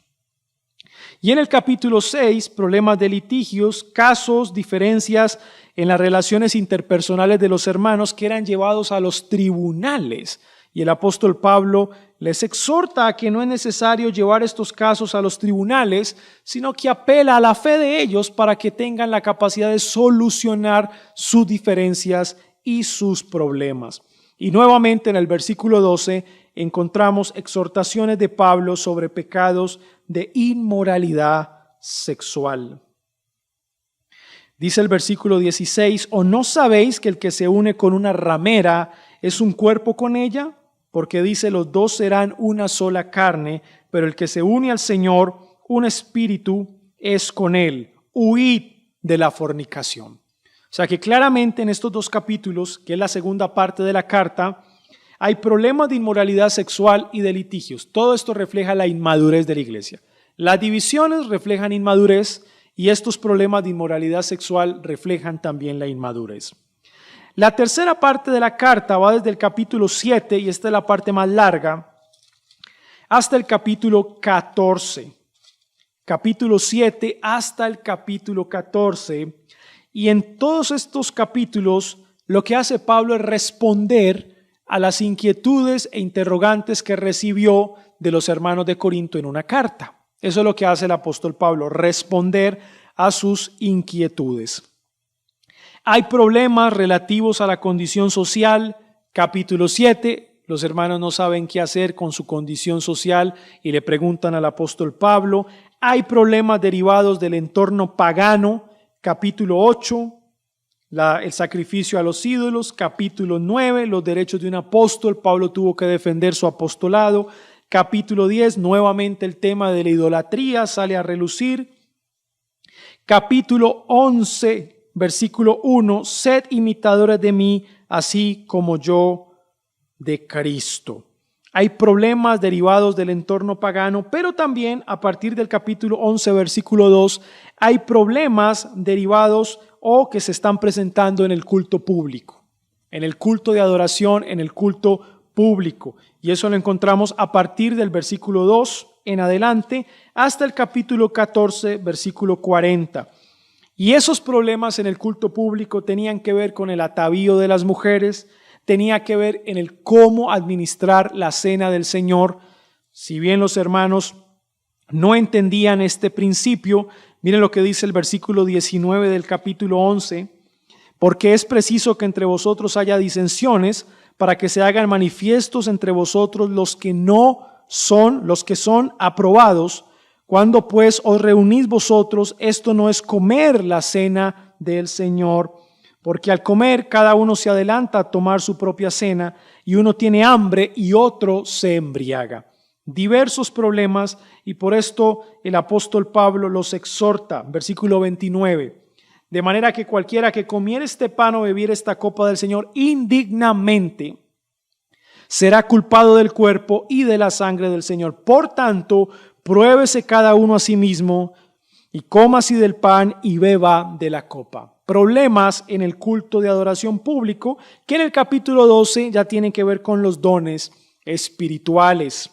Y en el capítulo 6, problemas de litigios, casos, diferencias en las relaciones interpersonales de los hermanos que eran llevados a los tribunales. Y el apóstol Pablo les exhorta a que no es necesario llevar estos casos a los tribunales, sino que apela a la fe de ellos para que tengan la capacidad de solucionar sus diferencias y sus problemas. Y nuevamente en el versículo 12 encontramos exhortaciones de Pablo sobre pecados de inmoralidad sexual. Dice el versículo 16, ¿o no sabéis que el que se une con una ramera es un cuerpo con ella? Porque dice, los dos serán una sola carne, pero el que se une al Señor, un espíritu es con él. Huid de la fornicación. O sea que claramente en estos 2 capítulos, que es la segunda parte de la carta, hay problemas de inmoralidad sexual y de litigios. Todo esto refleja la inmadurez de la iglesia. Las divisiones reflejan inmadurez y estos problemas de inmoralidad sexual reflejan también la inmadurez. La tercera parte de la carta va desde el capítulo 7, y esta es la parte más larga, hasta el capítulo 14. Capítulo 7 hasta el capítulo 14. Y en todos estos capítulos lo que hace Pablo es responder a las inquietudes e interrogantes que recibió de los hermanos de Corinto en una carta. Eso es lo que hace el apóstol Pablo, responder a sus inquietudes. Hay problemas relativos a la condición social. Capítulo 7, los hermanos no saben qué hacer con su condición social y le preguntan al apóstol Pablo. Hay problemas derivados del entorno pagano. Capítulo 8, el sacrificio a los ídolos. Capítulo 9, los derechos de un apóstol. Pablo tuvo que defender su apostolado. Capítulo 10, nuevamente el tema de la idolatría sale a relucir. Capítulo 11, versículo 1, sed imitadores de mí, así como yo de Cristo. Hay problemas derivados del entorno pagano, pero también a partir del capítulo 11, versículo 2, hay problemas derivados o que se están presentando en el culto público, en el culto de adoración, en el culto público. Y eso lo encontramos a partir del versículo 2 en adelante hasta el capítulo 14, versículo 40. Y esos problemas en el culto público tenían que ver con el atavío de las mujeres, tenía que ver en el cómo administrar la cena del Señor. Si bien los hermanos no entendían este principio, miren lo que dice el versículo 19 del capítulo 11, porque es preciso que entre vosotros haya disensiones para que se hagan manifiestos entre vosotros los que son aprobados. Cuando pues os reunís vosotros, esto no es comer la cena del Señor, porque al comer cada uno se adelanta a tomar su propia cena, y uno tiene hambre y otro se embriaga. Diversos problemas, y por esto el apóstol Pablo los exhorta, versículo 29. De manera que cualquiera que comiere este pan o bebiere esta copa del Señor indignamente, será culpado del cuerpo y de la sangre del Señor. Por tanto, pruébese cada uno a sí mismo y coma así del pan y beba de la copa. Problemas en el culto de adoración público que en el capítulo 12 ya tienen que ver con los dones espirituales.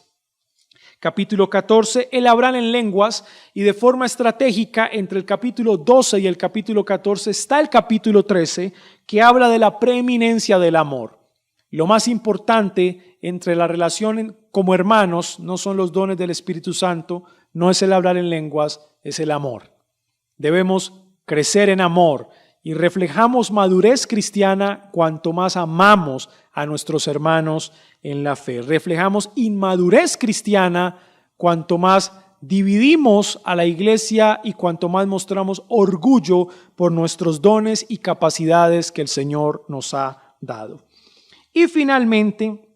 Capítulo 14, el hablar en lenguas, y de forma estratégica entre el capítulo 12 y el capítulo 14 está el capítulo 13 que habla de la preeminencia del amor. Lo más importante entre la relación como hermanos no son los dones del Espíritu Santo, no es el hablar en lenguas, es el amor. Debemos crecer en amor y reflejamos madurez cristiana cuanto más amamos a nuestros hermanos en la fe. Reflejamos inmadurez cristiana cuanto más dividimos a la iglesia y cuanto más mostramos orgullo por nuestros dones y capacidades que el Señor nos ha dado. Y finalmente,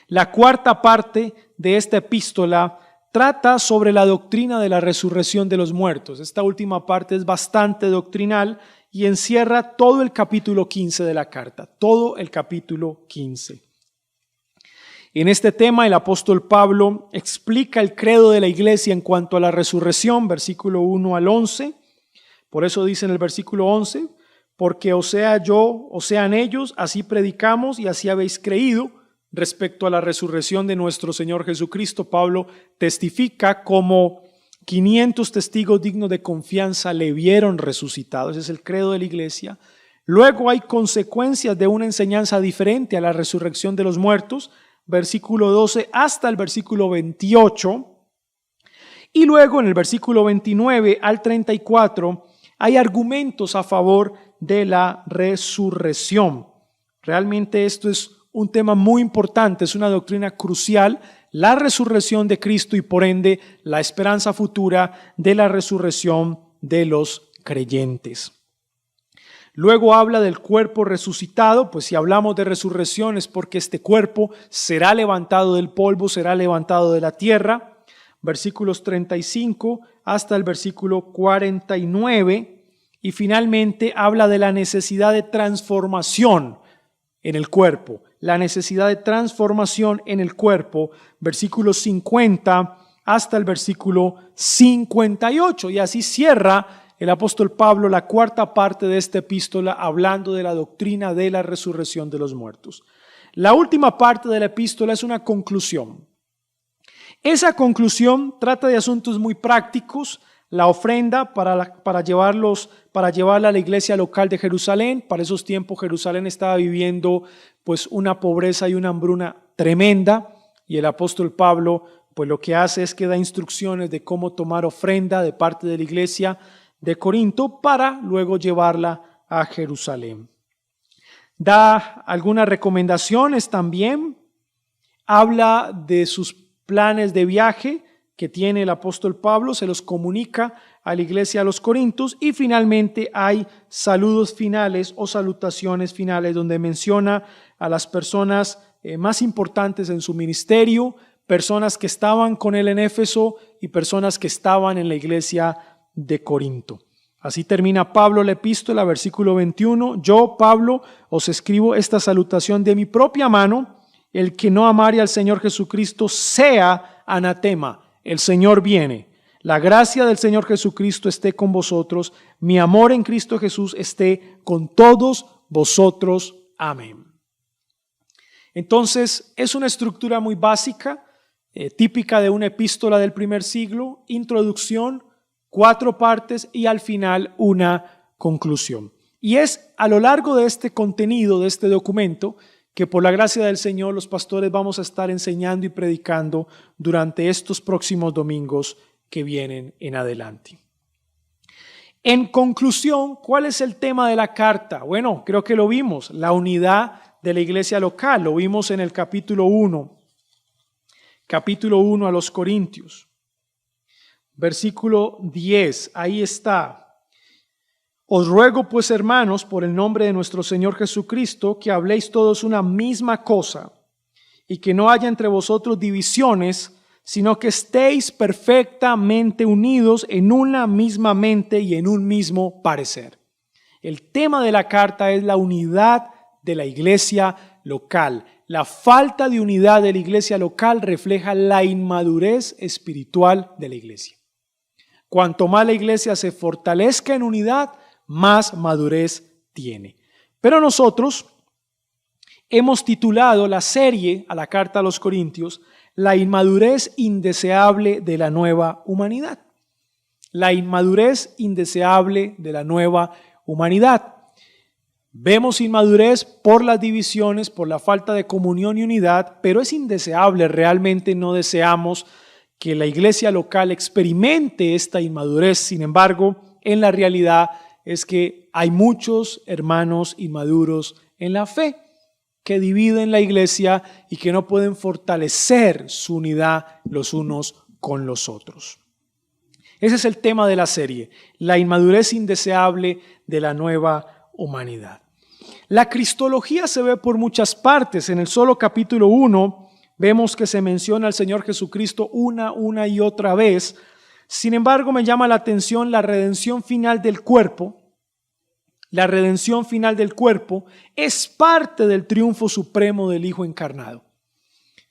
la cuarta parte de esta epístola trata sobre la doctrina de la resurrección de los muertos. Esta última parte es bastante doctrinal y encierra todo el capítulo 15 de la carta, todo el capítulo 15. En este tema el apóstol Pablo explica el credo de la iglesia en cuanto a la resurrección, versículo 1 al 11. Por eso dice en el versículo 11, porque o sea yo, o sean ellos, así predicamos y así habéis creído. Respecto a la resurrección de nuestro Señor Jesucristo, Pablo testifica como 500 testigos dignos de confianza le vieron resucitado. Ese es el credo de la iglesia. Luego hay consecuencias de una enseñanza diferente a la resurrección de los muertos, versículo 12 hasta el versículo 28. Y luego en el versículo 29 al 34 hay argumentos a favor de la resurrección. Realmente esto es un tema muy importante, es una doctrina crucial, la resurrección de Cristo y por ende la esperanza futura de la resurrección de los creyentes. Luego habla del cuerpo resucitado, pues si hablamos de resurrección es porque este cuerpo será levantado del polvo, será levantado de la tierra. Versículos 35 hasta el versículo 49 y finalmente habla de la necesidad de transformación en el cuerpo. La necesidad de transformación en el cuerpo, versículos 50 hasta el versículo 58. Y así cierra el apóstol Pablo la cuarta parte de esta epístola hablando de la doctrina de la resurrección de los muertos. La última parte de la epístola es una conclusión. Esa conclusión trata de asuntos muy prácticos, la ofrenda para llevarla a la iglesia local de Jerusalén. Para esos tiempos Jerusalén estaba viviendo pues una pobreza y una hambruna tremenda y el apóstol Pablo pues lo que hace es que da instrucciones de cómo tomar ofrenda de parte de la iglesia de Corinto para luego llevarla a Jerusalén. Da algunas recomendaciones también, habla de sus planes de viaje que tiene el apóstol Pablo, se los comunica a la iglesia de los Corintios y finalmente hay saludos finales o salutaciones finales donde menciona a las personas más importantes en su ministerio, personas que estaban con él en Éfeso y personas que estaban en la iglesia de Corinto. Así termina Pablo la epístola, versículo 21. Yo, Pablo, os escribo esta salutación de mi propia mano. El que no amare al Señor Jesucristo sea anatema. El Señor viene. La gracia del Señor Jesucristo esté con vosotros. Mi amor en Cristo Jesús esté con todos vosotros. Amén. Entonces, es una estructura muy básica, típica de una epístola del primer siglo. Introducción, 4 partes y al final una conclusión. Y es a lo largo de este contenido, de este documento, que por la gracia del Señor los pastores vamos a estar enseñando y predicando durante estos próximos domingos que vienen en adelante. En conclusión, ¿cuál es el tema de la carta? Bueno, creo que lo vimos, la unidad de la iglesia local, lo vimos en el capítulo 1 a los Corintios. Versículo 10, ahí está. Os ruego pues, hermanos, por el nombre de nuestro Señor Jesucristo, que habléis todos una misma cosa y que no haya entre vosotros divisiones, sino que estéis perfectamente unidos en una misma mente y en un mismo parecer. El tema de la carta es la unidad de la iglesia local. La falta de unidad de la iglesia local refleja la inmadurez espiritual de la iglesia. Cuanto más la iglesia se fortalezca en unidad, más madurez tiene. Pero nosotros hemos titulado la serie a la carta a los Corintios, La inmadurez indeseable de la nueva humanidad. La inmadurez indeseable de la nueva humanidad. Vemos inmadurez por las divisiones, por la falta de comunión y unidad, pero es indeseable, realmente no deseamos que la iglesia local experimente esta inmadurez. Sin embargo, en la realidad es que hay muchos hermanos inmaduros en la fe que dividen la iglesia y que no pueden fortalecer su unidad los unos con los otros. Ese es el tema de la serie, la inmadurez indeseable de la nueva humanidad. La cristología se ve por muchas partes. En el solo capítulo 1 vemos que se menciona al Señor Jesucristo una y otra vez. Sin embargo, me llama la atención la redención final del cuerpo. La redención final del cuerpo es parte del triunfo supremo del Hijo encarnado.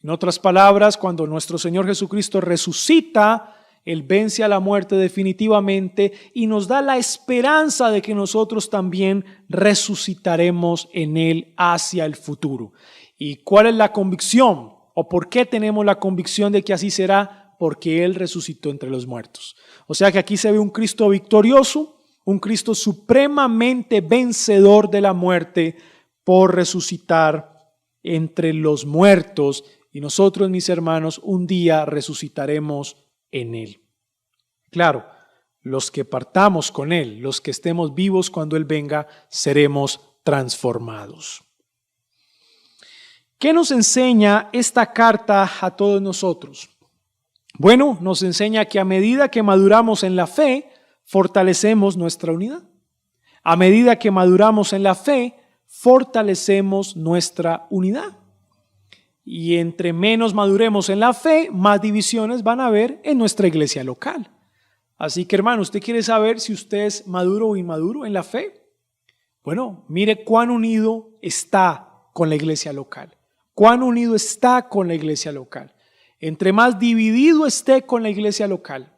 En otras palabras, cuando nuestro Señor Jesucristo resucita, Él vence a la muerte definitivamente y nos da la esperanza de que nosotros también resucitaremos en Él hacia el futuro. ¿Y cuál es la convicción? ¿O por qué tenemos la convicción de que así será? Porque Él resucitó entre los muertos. O sea que aquí se ve un Cristo victorioso, un Cristo supremamente vencedor de la muerte por resucitar entre los muertos. Y nosotros, mis hermanos, un día resucitaremos en Él. Claro, los que partamos con Él, los que estemos vivos cuando Él venga, seremos transformados. ¿Qué nos enseña esta carta a todos nosotros? Bueno, nos enseña que a medida que maduramos en la fe, fortalecemos nuestra unidad. A medida que maduramos en la fe, fortalecemos nuestra unidad. Y entre menos maduremos en la fe, más divisiones van a haber en nuestra iglesia local. Así que, hermano, ¿usted quiere saber si usted es maduro o inmaduro en la fe? Bueno, mire cuán unido está con la iglesia local. Cuán unido está con la iglesia local. Entre más dividido esté con la iglesia local,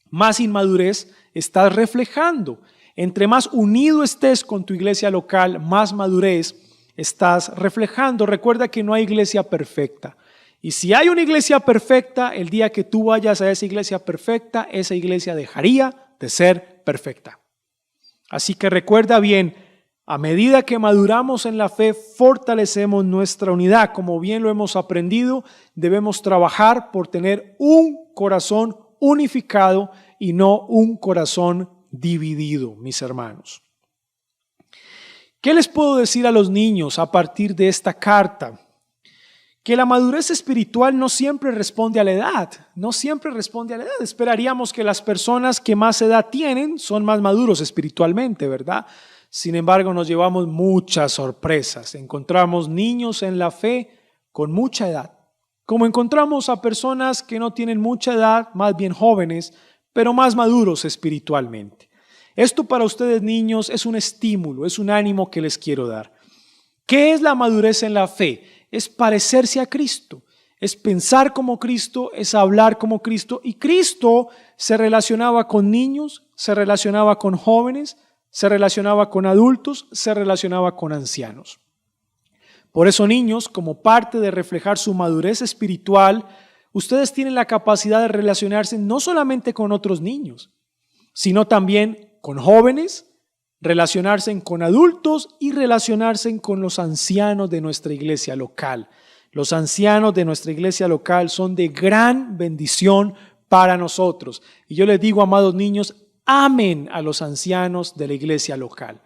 más inmadurez estás reflejando. Entre más unido estés con tu iglesia local, más madurez estás reflejando. Recuerda que no hay iglesia perfecta. Y si hay una iglesia perfecta, el día que tú vayas a esa iglesia perfecta, esa iglesia dejaría de ser perfecta. Así que recuerda bien, a medida que maduramos en la fe, fortalecemos nuestra unidad. Como bien lo hemos aprendido, debemos trabajar por tener un corazón unificado y no un corazón dividido, mis hermanos. ¿Qué les puedo decir a los niños a partir de esta carta? Que la madurez espiritual no siempre responde a la edad, no siempre responde a la edad. Esperaríamos que las personas que más edad tienen son más maduros espiritualmente, ¿verdad? Sin embargo, nos llevamos muchas sorpresas. Encontramos niños en la fe con mucha edad, como encontramos a personas que no tienen mucha edad, más bien jóvenes, pero más maduros espiritualmente. Esto para ustedes, niños, es un estímulo, es un ánimo que les quiero dar. ¿Qué es la madurez en la fe? Es parecerse a Cristo, es pensar como Cristo, es hablar como Cristo. Y Cristo se relacionaba con niños, se relacionaba con jóvenes, se relacionaba con adultos, se relacionaba con ancianos. Por eso, niños, como parte de reflejar su madurez espiritual, ustedes tienen la capacidad de relacionarse no solamente con otros niños, sino también con jóvenes, relacionarse con adultos y relacionarse con los ancianos de nuestra iglesia local. Los ancianos de nuestra iglesia local son de gran bendición para nosotros. Y yo les digo, amados niños, amen a los ancianos de la iglesia local.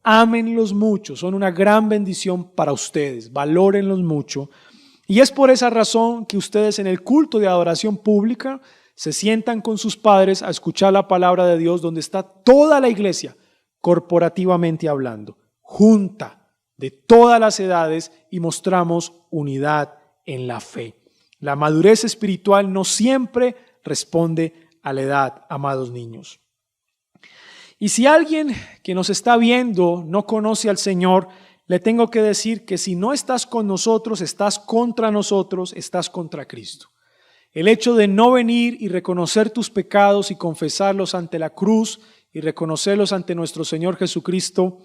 Ámenlos mucho, son una gran bendición para ustedes, valórenlos mucho. Y es por esa razón que ustedes en el culto de adoración pública se sientan con sus padres a escuchar la palabra de Dios, donde está toda la iglesia, corporativamente hablando, junta de todas las edades, y mostramos unidad en la fe. La madurez espiritual no siempre responde a la edad, amados niños. Y si alguien que nos está viendo no conoce al Señor, le tengo que decir que si no estás con nosotros, estás contra nosotros, estás contra Cristo. El hecho de no venir y reconocer tus pecados y confesarlos ante la cruz y reconocerlos ante nuestro Señor Jesucristo,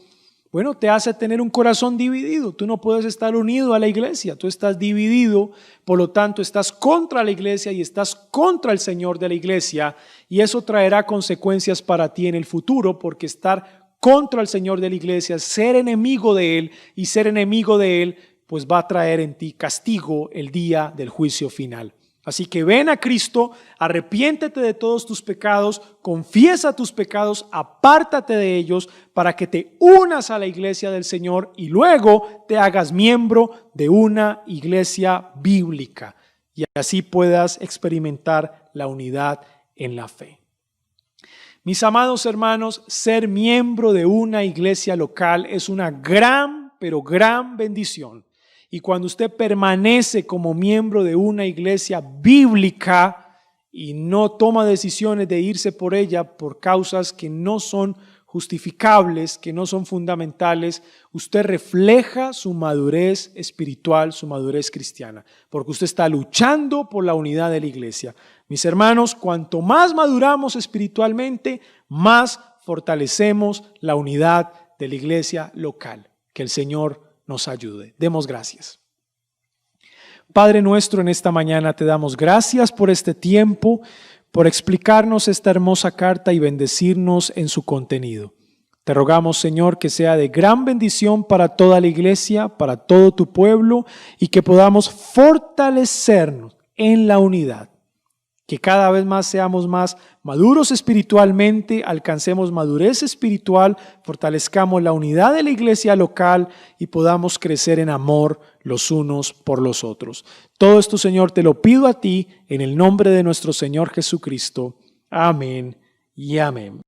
bueno, te hace tener un corazón dividido. Tú no puedes estar unido a la iglesia, tú estás dividido, por lo tanto estás contra la iglesia y estás contra el Señor de la iglesia, y eso traerá consecuencias para ti en el futuro, porque estar contra el Señor de la iglesia, ser enemigo de Él, y ser enemigo de Él, pues va a traer en ti castigo el día del juicio final. Así que ven a Cristo, arrepiéntete de todos tus pecados, confiesa tus pecados, apártate de ellos para que te unas a la iglesia del Señor y luego te hagas miembro de una iglesia bíblica y así puedas experimentar la unidad en la fe. Mis amados hermanos, ser miembro de una iglesia local es una gran, pero gran bendición. Y cuando usted permanece como miembro de una iglesia bíblica y no toma decisiones de irse por ella por causas que no son justificables, que no son fundamentales, usted refleja su madurez espiritual, su madurez cristiana, porque usted está luchando por la unidad de la iglesia. Mis hermanos, cuanto más maduramos espiritualmente, más fortalecemos la unidad de la iglesia local. Que el Señor nos ayude. Demos gracias. Padre nuestro, en esta mañana te damos gracias por este tiempo, por explicarnos esta hermosa carta y bendecirnos en su contenido. Te rogamos, Señor, que sea de gran bendición para toda la iglesia, para todo tu pueblo y que podamos fortalecernos en la unidad. Que cada vez más seamos más maduros espiritualmente, alcancemos madurez espiritual, fortalezcamos la unidad de la iglesia local y podamos crecer en amor los unos por los otros. Todo esto, Señor, te lo pido a ti en el nombre de nuestro Señor Jesucristo. Amén y amén.